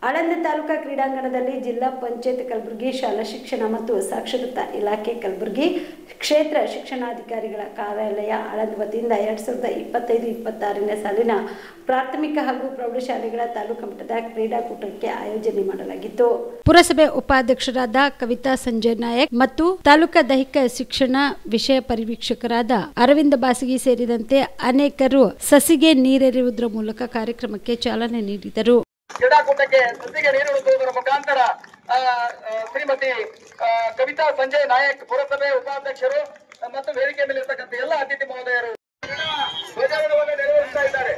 ಆಳಂದ ತಾಲೂಕಾ ಕ್ರೀಡಾಂಗಣದಲ್ಲಿ ಜಿಲ್ಲಾ ಪಂಚಾಯತ್ ಕಲಬುರಗಿ ಶಾಲಾ ಶಿಕ್ಷಣ ಮತ್ತು ಸಾಕ್ಷರತಾ ಇಲಾಖೆ ಕಲಬುರಗಿ ಕ್ಷೇತ್ರ ಶಿಕ್ಷಣಾಧಿಕಾರಿಗಳ ಕಾರ್ಯಾಲಯ ಆಳಂದ ವತಿಯಿಂದ 2025-26ನೇ ಸಾಲಿನ ಪ್ರಾಥಮಿಕ ಹಾಗೂ ಪ್ರೌಢಶಾಲೆಗಳ ತಾಲೂಕು ಮಟ್ಟದ ಕ್ರೀಡಾಕೂಟಕ್ಕೆ ಆಯೋಜನೆ ಮಾಡಲಾಗಿತ್ತು. ಪುರಸಭೆ ಉಪಾಧ್ಯಕ್ಷರಾದ ಕವಿತಾ ಸಂಜಯ್ ನಾಯಕ್ ಮತ್ತು ತಾಲೂಕಾ ದೈಹಿಕ ಶಿಕ್ಷಣ ವಿಷಯ ಪರಿವೀಕ್ಷಕರಾದ ಅರವಿಂದ ಬಾಸಗಿ ಸೇರಿದಂತೆ ಅನೇಕರು ಸಸಿಗೆ ನೀರೆರೆಯುವುದರ ಮೂಲಕ ಕಾರ್ಯಕ್ರಮಕ್ಕೆ ಚಾಲನೆ ನೀಡಿದರು. ಕ್ರೀಡಾಕೂಟಕ್ಕೆ ಸಸಿಗೆ ನೀಡುವುದರ ಮುಖಾಂತರ ಶ್ರೀಮತಿ ಕವಿತಾ ಸಂಜಯ್ ನಾಯಕ್ ಪುರಸಭೆ ಉಪಾಧ್ಯಕ್ಷರು ಮತ್ತು ವೇದಿಕೆ ಮೇಲಿರ್ತಕ್ಕಂಥ ಎಲ್ಲ ಅತಿಥಿ ಮಹೋದಯರು ಧ್ವಜಾರೋಹಣವನ್ನು ನೆರವೇರಿಸ್ತಾ ಇದ್ದಾರೆ.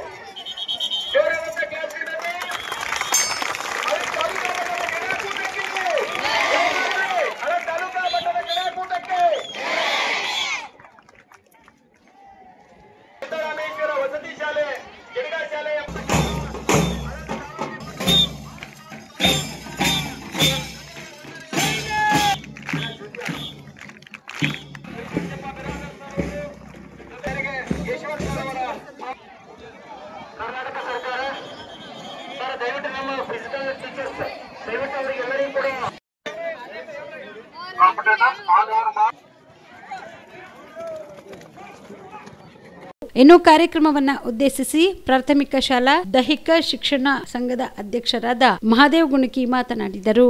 ತಾಲೂಕಾ ಮಟ್ಟದ ಕ್ರೀಡಾಕೂಟಕ್ಕೆ ಸಿದ್ದರಾಮೇಶ್ವರ ವಸತಿ ಶಾಲೆ ಗಿರಿಗಾ ಶಾಲೆಯ ಕರ್ನಾಟಕ ಸರ್ಕಾರ ದಯವಿಟ್ಟು ನಮ್ಮ ಫಿಸಿಕಲ್ ಟೀಚರ್ಸ್ ದಯವಿಟ್ಟು ಅವರಿಗೆ ಎಲ್ಲರಿಗೂ ಕೂಡ ಇನ್ನು ಕಾರ್ಯಕ್ರಮವನ್ನ ಉದ್ದೇಶಿಸಿ ಪ್ರಾಥಮಿಕ ಶಾಲಾ ದೈಹಿಕ ಶಿಕ್ಷಣ ಸಂಘದ ಅಧ್ಯಕ್ಷರಾದ ಮಹಾದೇವ್ ಗುಣಕಿ ಮಾತನಾಡಿದರು.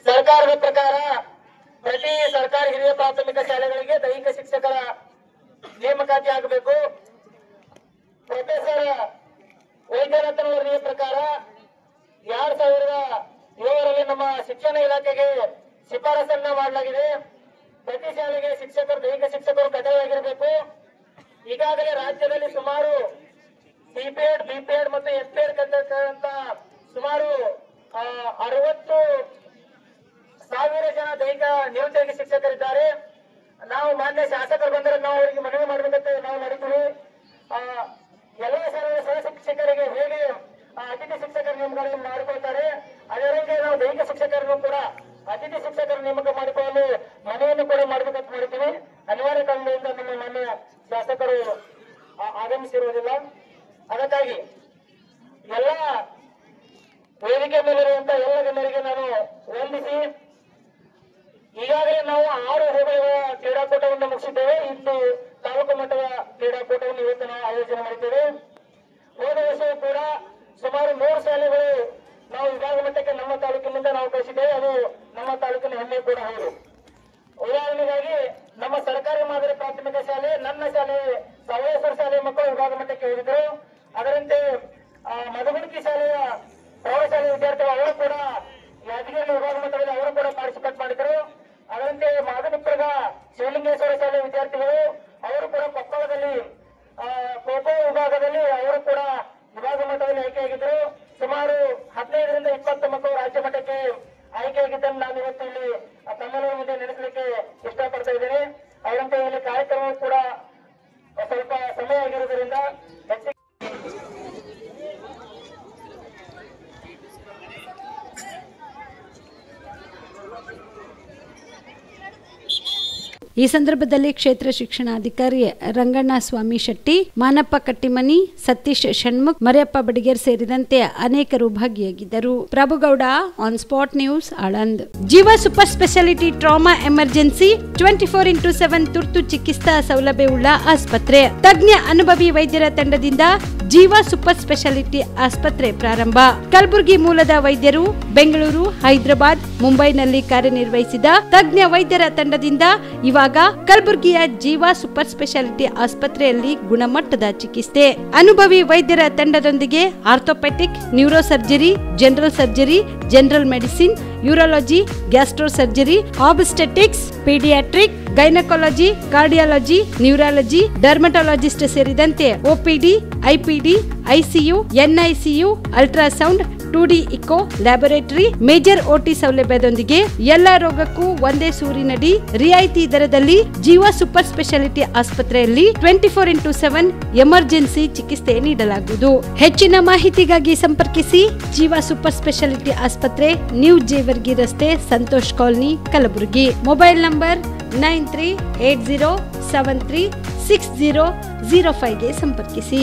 ಸರ್ಕಾರದ ಪ್ರಕಾರ ಪ್ರತಿ ಸರ್ಕಾರಿ ಹಿರಿಯ ಪ್ರಾಥಮಿಕ ಶಾಲೆಗಳಿಗೆ ದೈಹಿಕ ಶಿಕ್ಷಕರ ನೇಮಕಾತಿ ಆಗಬೇಕು. ಪ್ರೊಫೆಸರ್ ವೈದ್ಯನಾಥನ್ ವರದಿಯ ಪ್ರಕಾರ 2007ರಲ್ಲಿ ನಮ್ಮ ಶಿಕ್ಷಣ ಇಲಾಖೆಗೆ ಶಿಫಾರಸನ್ನ ಮಾಡಲಾಗಿದೆ. ಪ್ರತಿ ಶಾಲೆಗೆ ಶಿಕ್ಷಕರು ದೈಹಿಕ ಶಿಕ್ಷಕರು ಕಡ್ಡಾಯವಾಗಿರಬೇಕು. ಈಗಾಗಲೇ ರಾಜ್ಯದಲ್ಲಿ ಸುಮಾರು ಸಿಪಿಎಡ್, ಬಿಪಿಎಡ್ ಮತ್ತು ಎಸ್ಪಿಎಡ್ ಕಲಿತಕ್ಕಂತ ಸುಮಾರು 60,000 ಜನ ದೈಹಿಕ ನಿವೃತ್ತ ಶಿಕ್ಷಕರಿದ್ದಾರೆ. ನಾವು ಮಾನ್ಯ ಶಾಸಕರು ಬಂದರೆ ನಾವು ಅವರಿಗೆ ಮನವಿ ಮಾಡಬೇಕಂತ ನಾವು ಮಾಡಿದ್ದೀವಿ. ಎಲ್ಲ ಶಾಲೆಯ ಸಹ ಶಿಕ್ಷಕರಿಗೆ ಹೇಗೆ ಅತಿಥಿ ಶಿಕ್ಷಕರ ನೇಮಕಗಳನ್ನು ಮಾಡಿಕೊಳ್ತಾರೆ ಅದೇ ರೀತಿ ನಾವು ದೈಹಿಕ ಶಿಕ್ಷಕರನ್ನು ಕೂಡ ಅತಿಥಿ ಶಿಕ್ಷಕರ ನೇಮಕ ಮಾಡಿಕೊಳ್ಳಲು ಮನವಿಯನ್ನು ಕೂಡ ಮಾಡಬೇಕಂತ ಮಾಡಿದ್ದೀವಿ. ಅನಿವಾರ್ಯ ಕಾರಣದಿಂದ ನಮ್ಮ ಮಾನ್ಯ ಶಾಸಕರು ಆಗಮಿಸಿರುವುದಿಲ್ಲ. ಅದಕ್ಕಾಗಿ ಎಲ್ಲ ವೇದಿಕೆ ಮೇಲಿರುವಂತಹ ಎಲ್ಲ ಜನರಿಗೆ ನಾನು ವಂದಿಸಿ ಈಗಾಗಲೇ ನಾವು 6 ಹೋಬಳಿಗಳ ಕ್ರೀಡಾಕೂಟವನ್ನು ಮುಗಿಸಿದ್ದೇವೆ. ಇಂದು ತಾಲೂಕು ಮಟ್ಟದ ಕ್ರೀಡಾಕೂಟವನ್ನು ಇವತ್ತು ನಾವು ಆಯೋಜನೆ ಮಾಡಿದ್ದೇವೆ. ಹೋದ ವರ್ಷವೂ ಕೂಡ ಸುಮಾರು 3 ಶಾಲೆಗಳು ನಾವು ವಿಭಾಗ ಮಟ್ಟಕ್ಕೆ ನಮ್ಮ ತಾಲೂಕಿನಿಂದ ನಾವು ಕಳಿಸಿದ್ದೇವೆ. ಅದು ನಮ್ಮ ತಾಲೂಕಿನ ಹೆಮ್ಮೆ ಕೂಡ ಹೌದು. ಉದಾಹರಣೆಗಾಗಿ ನಮ್ಮ ಸರ್ಕಾರಿ ಮಾದರಿ ಪ್ರಾಥಮಿಕ ಶಾಲೆ, ನನ್ನ ಶಾಲೆ ಸವಳೇಶ್ವರ ಶಾಲೆ ಮಕ್ಕಳು ವಿಭಾಗ ಮಟ್ಟಕ್ಕೆ ಹೋಗಿದ್ರು. ಅದರಂತೆ ಮಧುಗುಣಕಿ ಶಾಲೆಯ ಪ್ರೌಢಶಾಲೆ ವಿದ್ಯಾರ್ಥಿಗಳು ಅವರು ಕೂಡ ಯಾದಗಿರಿ ವಿಭಾಗ ಮಟ್ಟದಲ್ಲಿ ಅವರು ಕೂಡ ಪಾರ್ಟಿಸಿಪೇಟ್ ಮಾಡಿದ್ರು. ಅದರಂತೆ ಮಾದನಿಪುರದ ಶಿವಲಿಂಗೇಶ್ವರ ಶಾಲೆ ವಿದ್ಯಾರ್ಥಿಗಳು ಅವರು ಕೂಡ ಕೊಪ್ಪಳದಲ್ಲಿ ಖೋಖೋ ವಿಭಾಗದಲ್ಲಿ ಅವರು ಕೂಡ ವಿಭಾಗ ಮಟ್ಟದಲ್ಲಿ ಆಯ್ಕೆಯಾಗಿದ್ರು. ಸುಮಾರು 15ರಿಂದ 20 ಮಕ್ಕಳು ರಾಜ್ಯ ಮಟ್ಟಕ್ಕೆ ಆಯ್ಕೆಯಾಗಿದ್ದನ್ನು ನಾನು ಇವತ್ತು ಇಲ್ಲಿ ತಮ್ಮೆಲ್ಲರ ಮುಂದೆ ನೆನೆಸಲಿಕ್ಕೆ ಇಷ್ಟಪಡ್ತಾ ಇದ್ದೇನೆ. ಅದರಂತೆ ಇಲ್ಲಿ ಕಾರ್ಯಕ್ರಮ ಕೂಡ ಸ್ವಲ್ಪ ಸಮಯ ಆಗಿರುವುದರಿಂದ ಹೆಚ್ಚಿಗೆ ಈ ಸಂದರ್ಭದಲ್ಲಿ ಕ್ಷೇತ್ರ ಶಿಕ್ಷಣಾಧಿಕಾರಿ ರಂಗಣ್ಣ ಸ್ವಾಮಿ ಶೆಟ್ಟಿ, ಮಾನಪ್ಪ ಕಟ್ಟಿಮನಿ, ಸತೀಶ್ ಷಣ್ಮುಖ್, ಮರಿಯಪ್ಪ ಬಡಿಗೇರ್ ಸೇರಿದಂತೆ ಅನೇಕರು ಭಾಗಿಯಾಗಿದ್ದರು. Prabhugouda, on spot news, Aland. ಜೀವ super speciality trauma emergency 24x7 ತುರ್ತು ಚಿಕಿತ್ಸಾ ಸೌಲಭ್ಯವುಳ್ಳ ಆಸ್ಪತ್ರೆ. ತಜ್ಞ ಅನುಭವಿ ವೈದ್ಯರ ತಂಡದಿಂದ ಜೀವ ಸೂಪರ್ ಸ್ಪೆಷಾಲಿಟಿ ಆಸ್ಪತ್ರೆ ಪ್ರಾರಂಭ. ಕಲಬುರಗಿ ಮೂಲದ ವೈದ್ಯರು ಬೆಂಗಳೂರು, ಹೈದರಾಬಾದ್, ಮುಂಬೈನಲ್ಲಿ ಕಾರ್ಯನಿರ್ವಹಿಸಿದ ತಜ್ಞ ವೈದ್ಯರ ತಂಡದಿಂದ ಇವಾಗ ಕಲಬುರಗಿಯ ಜೀವ ಸೂಪರ್ ಸ್ಪೆಷಾಲಿಟಿ ಆಸ್ಪತ್ರೆಯಲ್ಲಿ ಗುಣಮಟ್ಟದ ಚಿಕಿತ್ಸೆ. ಅನುಭವಿ ವೈದ್ಯರ ತಂಡದೊಂದಿಗೆ orthopaedic, neuro surgery, general surgery, general medicine, urology, gastro surgery, obstetrics, paediatric, gynaecology, cardiology, neurology, dermatologist ಸೇರಿದಂತೆ OPD, IPD, ICU, NICU, ultrasound, 2D echo, laboratory, major OT ಸೌಲಭ್ಯದೊಂದಿಗೆ ಎಲ್ಲಾ ರೋಗಕ್ಕೂ ಒಂದೇ ಸೂರಿನಡಿ ರಿಯಾಯಿತಿ ದರದಲ್ಲಿ ಜೀವ ಸೂಪರ್ ಸ್ಪೆಷಾಲಿಟಿ ಆಸ್ಪತ್ರೆಯಲ್ಲಿ 24x7 ಎಮರ್ಜೆನ್ಸಿ ಚಿಕಿತ್ಸೆ ನೀಡಲಾಗುವುದು. ಹೆಚ್ಚಿನ ಮಾಹಿತಿಗಾಗಿ ಸಂಪರ್ಕಿಸಿ ಜೀವ ಸೂಪರ್ ಸ್ಪೆಷಾಲಿಟಿ ಆಸ್ಪತ್ರೆ, ನ್ಯೂ ಜೇವರ್ಗಿ ರಸ್ತೆ, Santosh colony, Kalaburagi. Mobile number 9380736005ಗೆ ಸಂಪರ್ಕಿಸಿ.